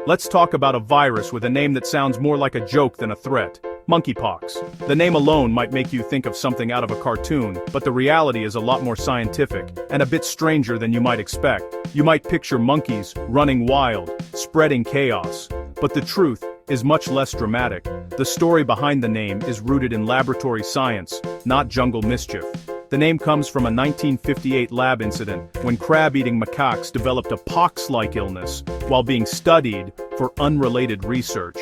Let's talk about a virus with a name that sounds more like a joke than a threat. Monkeypox. The name alone might make you think of something out of a cartoon, but the reality is a lot more scientific, and a bit stranger than you might expect. You might picture monkeys running wild, spreading chaos. But the truth is much less dramatic. The story behind the name is rooted in laboratory science, not jungle mischief. The name comes from a 1958 lab incident when crab-eating macaques developed a pox-like illness while being studied for unrelated research.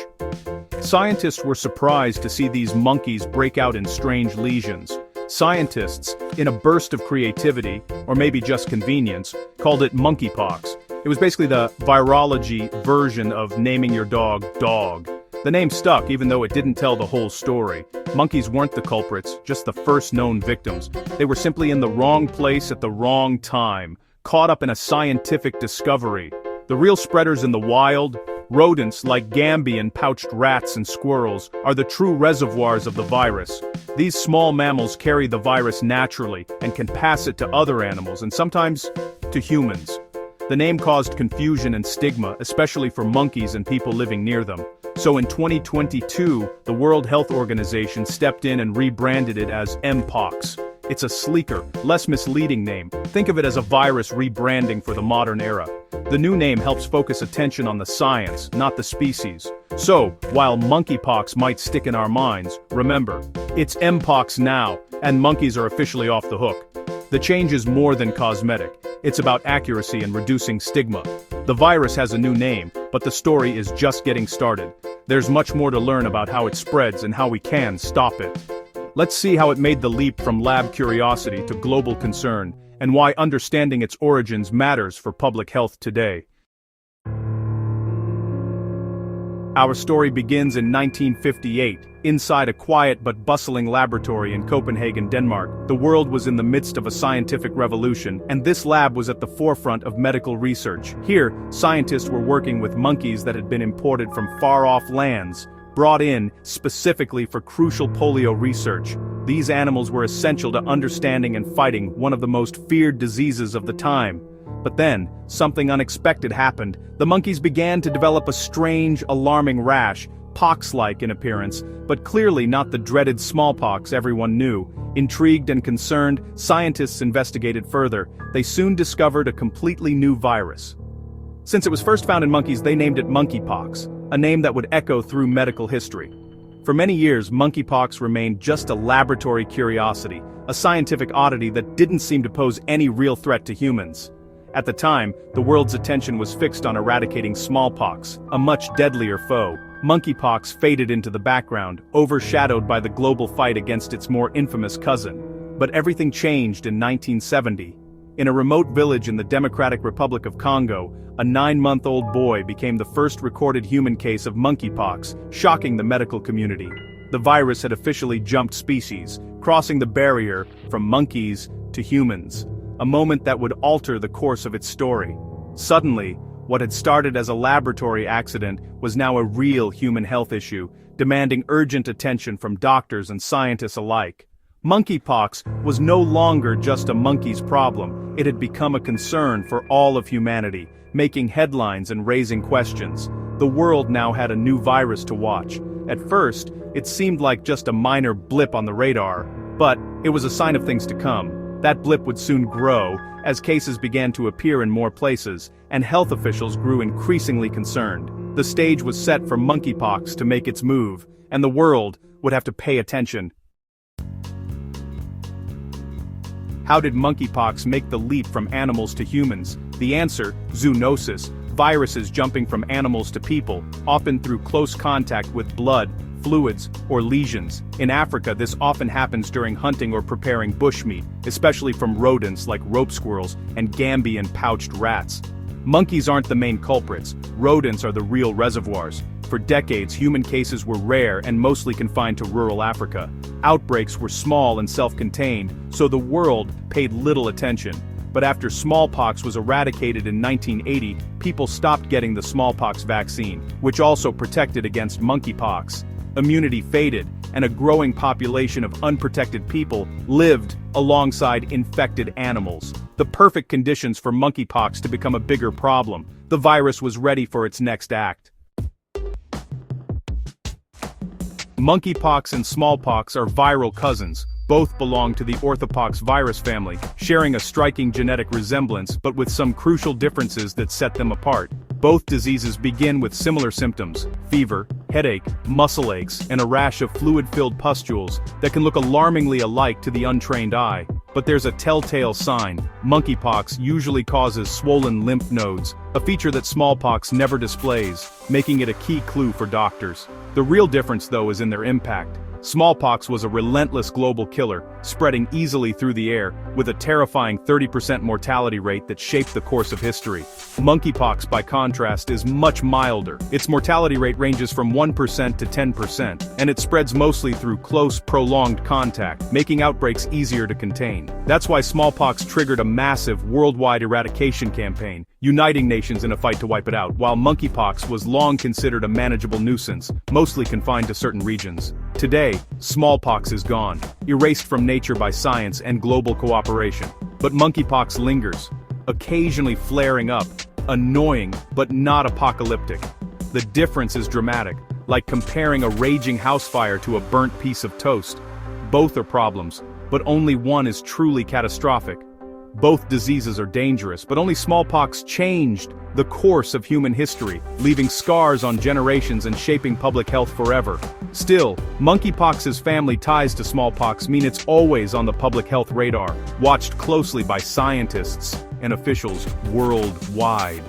Scientists were surprised to see these monkeys break out in strange lesions. Scientists, in a burst of creativity, or maybe just convenience, called it monkeypox. It was basically the virology version of naming your dog Dog. The name stuck even though it didn't tell the whole story. Monkeys weren't the culprits, just the first known victims. They were simply in the wrong place at the wrong time, caught up in a scientific discovery. The real spreaders in the wild, rodents like Gambian pouched rats and squirrels, are the true reservoirs of the virus. These small mammals carry the virus naturally and can pass it to other animals and sometimes to humans. The name caused confusion and stigma, especially for monkeys and people living near them. So in 2022, the World Health Organization stepped in and rebranded it as Mpox. It's a sleeker, less misleading name. Think of it as a virus rebranding for the modern era. The new name helps focus attention on the science, not the species. So, while monkeypox might stick in our minds, remember, it's Mpox now, and monkeys are officially off the hook. The change is more than cosmetic. It's about accuracy and reducing stigma. The virus has a new name, but the story is just getting started. There's much more to learn about how it spreads and how we can stop it. Let's see how it made the leap from lab curiosity to global concern, and why understanding its origins matters for public health today. Our story begins in 1958, inside a quiet but bustling laboratory in Copenhagen, Denmark. The world was in the midst of a scientific revolution, and this lab was at the forefront of medical research. Here, scientists were working with monkeys that had been imported from far-off lands, brought in specifically for crucial polio research. These animals were essential to understanding and fighting one of the most feared diseases of the time. But then, something unexpected happened. The monkeys began to develop a strange, alarming rash, pox-like in appearance, but clearly not the dreaded smallpox everyone knew. Intrigued and concerned, scientists investigated further. They soon discovered a completely new virus. Since it was first found in monkeys, they named it monkeypox, a name that would echo through medical history. For many years, monkeypox remained just a laboratory curiosity, a scientific oddity that didn't seem to pose any real threat to humans. At the time, the world's attention was fixed on eradicating smallpox, a much deadlier foe. Monkeypox faded into the background, overshadowed by the global fight against its more infamous cousin. But everything changed in 1970. In a remote village in the Democratic Republic of Congo, a 9-month-old boy became the first recorded human case of monkeypox, shocking the medical community. The virus had officially jumped species, crossing the barrier from monkeys to humans. A moment that would alter the course of its story. Suddenly, what had started as a laboratory accident was now a real human health issue, demanding urgent attention from doctors and scientists alike. Monkeypox was no longer just a monkey's problem. It had become a concern for all of humanity, making headlines and raising questions. The world now had a new virus to watch. At first, it seemed like just a minor blip on the radar, but it was a sign of things to come. That blip would soon grow, as cases began to appear in more places, and health officials grew increasingly concerned. The stage was set for monkeypox to make its move, and the world would have to pay attention. How did monkeypox make the leap from animals to humans? The answer: zoonosis, viruses jumping from animals to people, often through close contact with blood, fluids, or lesions. In Africa, this often happens during hunting or preparing bushmeat, especially from rodents like rope squirrels and Gambian pouched rats. Monkeys aren't the main culprits. Rodents are the real reservoirs. For decades, human cases were rare and mostly confined to rural Africa. Outbreaks were small and self-contained, so the world paid little attention. But after smallpox was eradicated in 1980, people stopped getting the smallpox vaccine, which also protected against monkeypox. Immunity faded, and a growing population of unprotected people lived alongside infected animals. The perfect conditions for monkeypox to become a bigger problem. The virus was ready for its next act. Monkeypox and smallpox are viral cousins. Both belong to the orthopox virus family, sharing a striking genetic resemblance but with some crucial differences that set them apart. Both diseases begin with similar symptoms: fever, headache, muscle aches, and a rash of fluid-filled pustules that can look alarmingly alike to the untrained eye. But there's a telltale sign. Monkeypox usually causes swollen lymph nodes, a feature that smallpox never displays, making it a key clue for doctors. The real difference, though, is in their impact. Smallpox was a relentless global killer, spreading easily through the air, with a terrifying 30% mortality rate that shaped the course of history. Monkeypox, by contrast, is much milder. Its mortality rate ranges from 1% to 10%, and it spreads mostly through close, prolonged contact, making outbreaks easier to contain. That's why smallpox triggered a massive, worldwide eradication campaign, uniting nations in a fight to wipe it out, while monkeypox was long considered a manageable nuisance, mostly confined to certain regions. Today, smallpox is gone, erased from nature by science and global cooperation. But monkeypox lingers, occasionally flaring up, annoying but not apocalyptic. The difference is dramatic, like comparing a raging house fire to a burnt piece of toast. Both are problems, but only one is truly catastrophic. Both diseases are dangerous, but only smallpox changed the course of human history, leaving scars on generations and shaping public health forever. Still, monkeypox's family ties to smallpox mean it's always on the public health radar, watched closely by scientists and officials worldwide.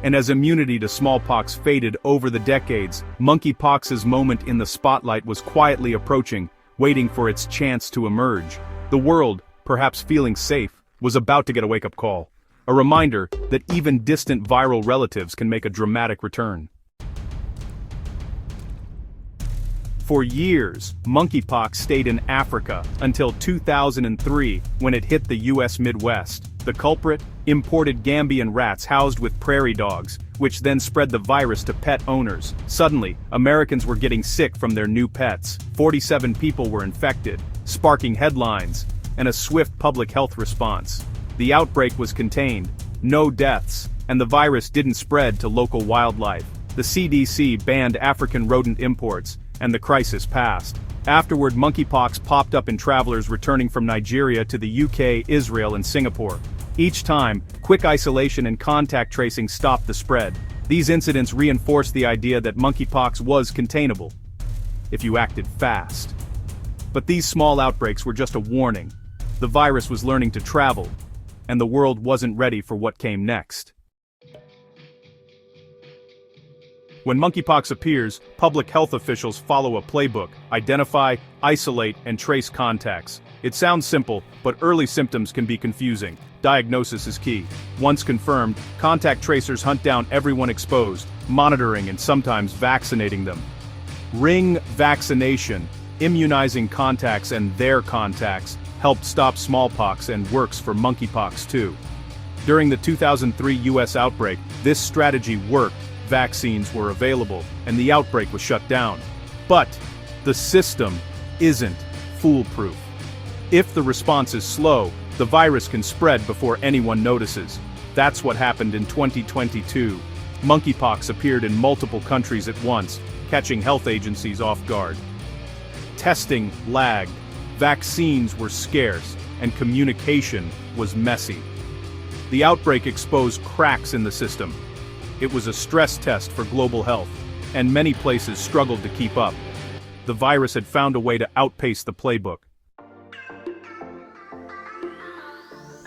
And as immunity to smallpox faded over the decades, monkeypox's moment in the spotlight was quietly approaching, waiting for its chance to emerge. The world, perhaps feeling safe, was about to get a wake-up call. A reminder that even distant viral relatives can make a dramatic return. For years, monkeypox stayed in Africa until 2003, when it hit the US Midwest. The culprit? Imported Gambian rats housed with prairie dogs, which then spread the virus to pet owners. Suddenly, Americans were getting sick from their new pets. 47 people were infected, sparking headlines and a swift public health response. The outbreak was contained, no deaths, and the virus didn't spread to local wildlife. The CDC banned African rodent imports, and the crisis passed. Afterward, monkeypox popped up in travelers returning from Nigeria to the UK, Israel, and Singapore. Each time, quick isolation and contact tracing stopped the spread. These incidents reinforced the idea that monkeypox was containable, if you acted fast. But these small outbreaks were just a warning. The virus was learning to travel, and the world wasn't ready for what came next. When monkeypox appears, public health officials follow a playbook: identify, isolate, and trace contacts. It sounds simple, but early symptoms can be confusing. Diagnosis is key. Once confirmed, contact tracers hunt down everyone exposed, monitoring and sometimes vaccinating them. Ring vaccination, immunizing contacts and their contacts, helped stop smallpox and works for monkeypox too. During the 2003 US outbreak, this strategy worked. Vaccines were available, and the outbreak was shut down. But the system isn't foolproof. If the response is slow, the virus can spread before anyone notices. That's what happened in 2022. Monkeypox appeared in multiple countries at once, catching health agencies off guard. Testing lagged, vaccines were scarce, and communication was messy. The outbreak exposed cracks in the system. It was a stress test for global health, and many places struggled to keep up. The virus had found a way to outpace the playbook.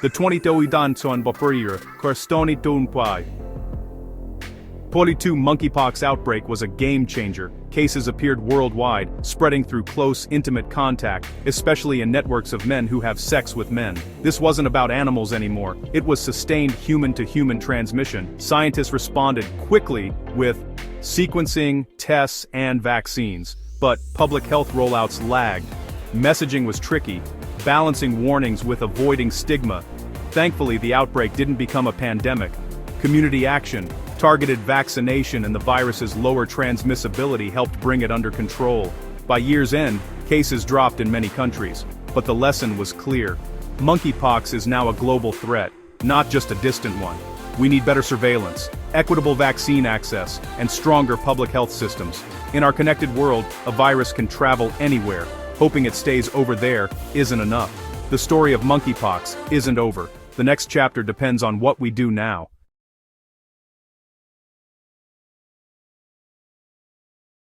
The 2022 monkeypox outbreak was a game-changer. Cases appeared worldwide, spreading through close, intimate contact, especially in networks of men who have sex with men. This wasn't about animals anymore. It was sustained human-to-human transmission. Scientists responded quickly with sequencing, tests, and vaccines. But public health rollouts lagged. Messaging was tricky, balancing warnings with avoiding stigma. Thankfully, the outbreak didn't become a pandemic. Community action, targeted vaccination, and the virus's lower transmissibility helped bring it under control. By year's end, cases dropped in many countries, but the lesson was clear. Monkeypox is now a global threat, not just a distant one. We need better surveillance, equitable vaccine access, and stronger public health systems. In our connected world, a virus can travel anywhere. Hoping it stays over there isn't enough. The story of monkeypox isn't over. The next chapter depends on what we do now.